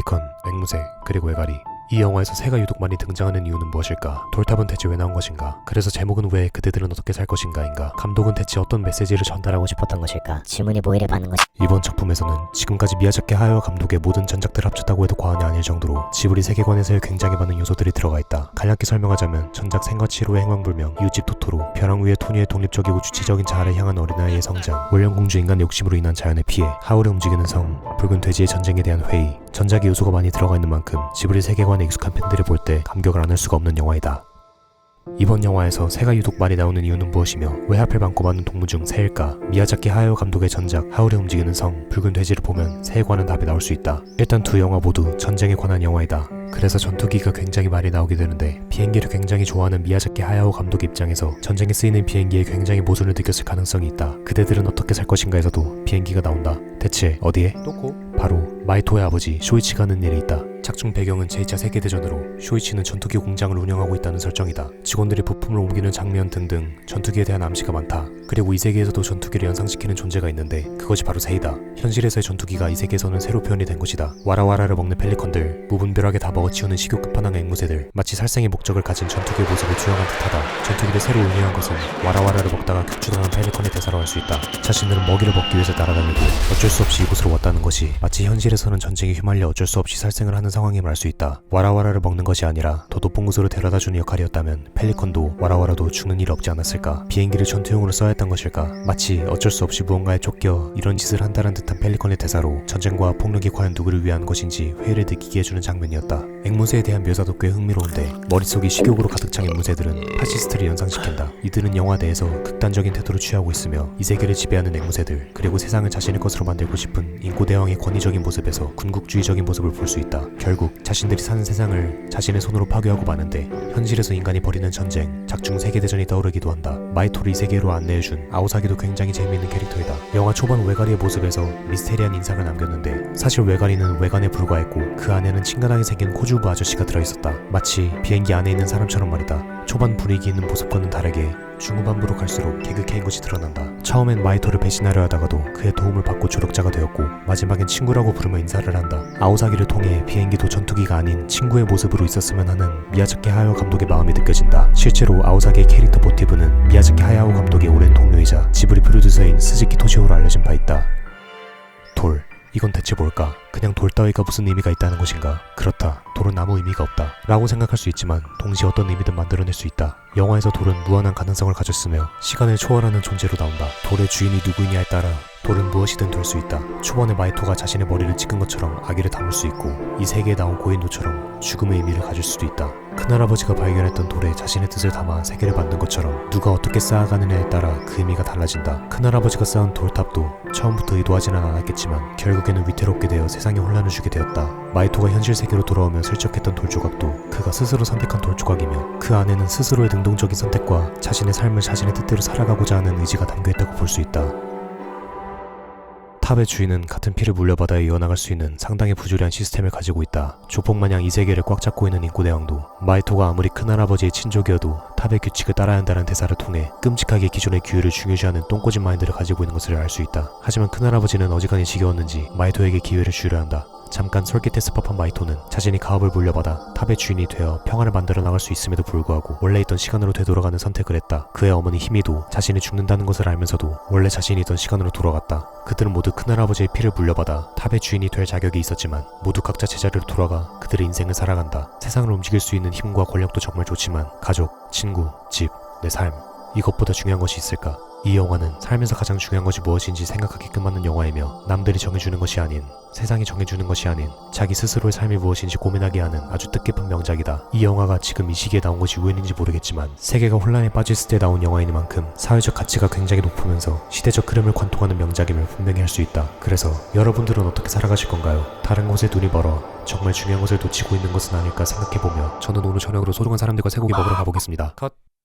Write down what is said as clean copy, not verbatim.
펠리컨, 앵무새, 그리고 외가리. 이 영화에서 새가 유독 많이 등장하는 이유는 무엇일까? 돌탑은 대체 왜 나온 것인가? 그래서 제목은 왜 그대들은 어떻게 살 것인가인가? 감독은 대체 어떤 메시지를 전달하고 싶었던 것일까? 질문에 모이를 받는 것이 이번 작품에서는 지금까지 미야자키 하야오 감독의 모든 전작들을 합쳤다고 해도 과언이 아닐 정도로 지브리 세계관에서의 굉장히 많은 요소들이 들어가 있다. 간략히 설명하자면 전작 생과 치로의 행방불명, 이웃집 토토로, 벼랑 위의 토니의 독립적이고 주체적인 자아를 향한 어린아이의 성장, 월령공주 인간의 욕심으로 인한 자연의 피해, 하울의 움직이는 성, 붉은 돼지의 전쟁에 대한 회의. 전작의 요소가 많이 들어가 있는 만큼 지브리 세계관에 익숙한 팬들이 볼 때 감격을 안 할 수가 없는 영화이다. 이번 영화에서 새가 유독 많이 나오는 이유는 무엇이며 왜 하필 많고 많은 동물 중 새일까? 미야자키 하야오 감독의 전작 하울의 움직이는 성, 붉은 돼지를 보면 새에 관한 답이 나올 수 있다. 일단 두 영화 모두 전쟁에 관한 영화이다. 그래서 전투기가 굉장히 많이 나오게 되는데 비행기를 굉장히 좋아하는 미야자키 하야오 감독 입장에서 전쟁에 쓰이는 비행기에 굉장히 모순을 느꼈을 가능성이 있다. 그대들은 어떻게 살 것인가에서도 비행기가 나온다. 대체 어디에? 바로 마이토의 아버지 쇼이치가 하는 일이 있다. 작중 배경은 제2차 세계대전으로 쇼이치는 전투기 공장을 운영하고 있다는 설정이다. 직원들이 부품을 옮기는 장면 등등 전투기에 대한 암시가 많다. 그리고 이 세계에서도 전투기를 연상시키는 존재가 있는데 그것이 바로 새이다. 현실에서의 전투기가 이 세계에서는 새로 표현이 된 것이다. 와라와라를 먹는 펠리컨들, 무분별하게 다 먹어치우는 식욕 끝판왕 앵무새들, 마치 살생의 목적을 가진 전투기의 모습을 투영한 듯하다. 전투기를 새로 운영한 것은 와라와라를 먹다가 격추당한 펠리컨의 대사로 알 수 있다. 자신들은 먹이를 먹기 위해서 날아다니고 어쩔 수 없이 이곳으로 왔다는 것이 마치 현실에서는 전쟁에 휘말려 어쩔 수 없이 살생을 하는 상황임을 알 수 있다. 와라와라를 먹는 것이 아니라 더 높은 곳으로 데려다주는 역할이었다면 펠리컨도 와라와라도 죽는 일이 없지 않았을까? 비행기를 전투용으로 써야 했던 것일까? 마치 어쩔 수 없이 무언가에 쫓겨 이런 짓을 한다는 듯한 펠리컨의 대사로 전쟁과 폭력이 과연 누구를 위한 것인지 회의를 느끼게 해주는 장면이었다. 앵무새에 대한 묘사도 꽤 흥미로운데 머릿속이 식욕으로 가득 찬 앵무새들은 파시스트를 연상시킨다. 이들은 영화 내에서 극단적인 태도를 취하고 있으며 이 세계를 지배하는 앵무새들, 그리고 세상을 자신의 것으로 만들고 싶은 인고대왕의 권위적인 모습에서 군국주의적인 모습을 볼 수 있다. 결국 자신들이 사는 세상을 자신의 손으로 파괴하고 마는데 현실에서 인간이 벌이는 전쟁, 작중 세계대전이 떠오르기도 한다. 마이토를 이 세계로 안내해준 아오사기도 굉장히 재미있는 캐릭터이다. 영화 초반 외가리의 모습에서 미스테리한 인상을 남겼는데 사실 외가리는 외관에 불과했고 그 안에는 친근하게 생긴 코주부 아저씨가 들어있었다. 마치 비행기 안에 있는 사람처럼 말이다. 초반 분위기 있는 모습과는 다르게 중후반부로 갈수록 개그캐인 것이 드러난다. 처음엔 마이토를 배신하려 하다가도 그의 도움을 받고 조력자가 되었고 마지막엔 친구라고 부르며 인사를 한다. 아오사기를 통해 비행기도 전투기가 아닌 친구의 모습으로 있었으면 하는 미야자키 하야오 감독의 마음이 느껴진다. 실제로 아오사기의 캐릭터 모티브는 미야자키 하야오 감독의 오랜 동료이자 지브리 프로듀서인 스즈키 토시오로 알려진 바 있다. 돌. 이건 대체 뭘까? 그냥 돌 따위가 무슨 의미가 있다는 것인가? 그렇다. 돌은 아무 의미가 없다. 라고 생각할 수 있지만 동시에 어떤 의미든 만들어낼 수 있다. 영화에서 돌은 무한한 가능성을 가졌으며 시간을 초월하는 존재로 나온다. 돌의 주인이 누구이냐에 따라 돌은 무엇이든 될 수 있다. 초반에 마이토가 자신의 머리를 찍은 것처럼 아기를 담을 수 있고 이 세계에 나온 고인도처럼 죽음의 의미를 가질 수도 있다. 큰할아버지가 발견했던 돌에 자신의 뜻을 담아 세계를 만든 것처럼 누가 어떻게 쌓아가느냐에 따라 그 의미가 달라진다. 큰할아버지가 쌓은 돌탑도 처음부터 의도하지는 않았겠지만 결국에는 위태롭게 되어 세상에 혼란을 주게 되었다. 마이토가 현실 세계로 돌아오며 슬쩍했던 돌조각도 그가 스스로 선택한 돌조각이며 그 안에는 스스로의 능동적인 선택과 자신의 삶을 자신의 뜻대로 살아가고자 하는 의지가 담겨있다고 볼 수 있다. 탑의 주인은 같은 피를 물려받아 이어나갈 수 있는 상당히 부조리한 시스템을 가지고 있다. 조폭마냥 이 세계를 꽉 잡고 있는 인고대왕도 마이토가 아무리 큰할아버지의 친족이어도 탑의 규칙을 따라야 한다는 대사를 통해 끔찍하게 기존의 규율을 중요시하는 똥꼬집 마인드를 가지고 있는 것을 알 수 있다. 하지만 큰할아버지는 어지간히 지겨웠는지 마이토에게 기회를 주려 한다. 잠깐 솔깃했을 법한 마이토는 자신이 가업을 물려받아 탑의 주인이 되어 평화를 만들어 나갈 수 있음에도 불구하고 원래 있던 시간으로 되돌아가는 선택을 했다. 그의 어머니 히미도 자신이 죽는다는 것을 알면서도 원래 자신이 있던 시간으로 돌아갔다. 그들은 모두 큰할아버지의 피를 물려받아 탑의 주인이 될 자격이 있었지만 모두 각자 제자리로 돌아가 그들의 인생을 살아간다. 세상을 움직일 수 있는 힘과 권력도 정말 좋지만 가족, 친구, 집, 내 삶, 이것보다 중요한 것이 있을까? 이 영화는 삶에서 가장 중요한 것이 무엇인지 생각하게끔 하는 영화이며 남들이 정해주는 것이 아닌, 세상이 정해주는 것이 아닌 자기 스스로의 삶이 무엇인지 고민하게 하는 아주 뜻깊은 명작이다. 이 영화가 지금 이 시기에 나온 것이 우연인지 모르겠지만 세계가 혼란에 빠졌을 때 나온 영화이니만큼 사회적 가치가 굉장히 높으면서 시대적 흐름을 관통하는 명작임을 분명히 할 수 있다. 그래서 여러분들은 어떻게 살아가실 건가요? 다른 곳에 눈이 멀어 정말 중요한 것을 놓치고 있는 것은 아닐까 생각해보며 저는 오늘 저녁으로 소중한 사람들과 쇠고기 먹으러 가보겠습니다. 컷!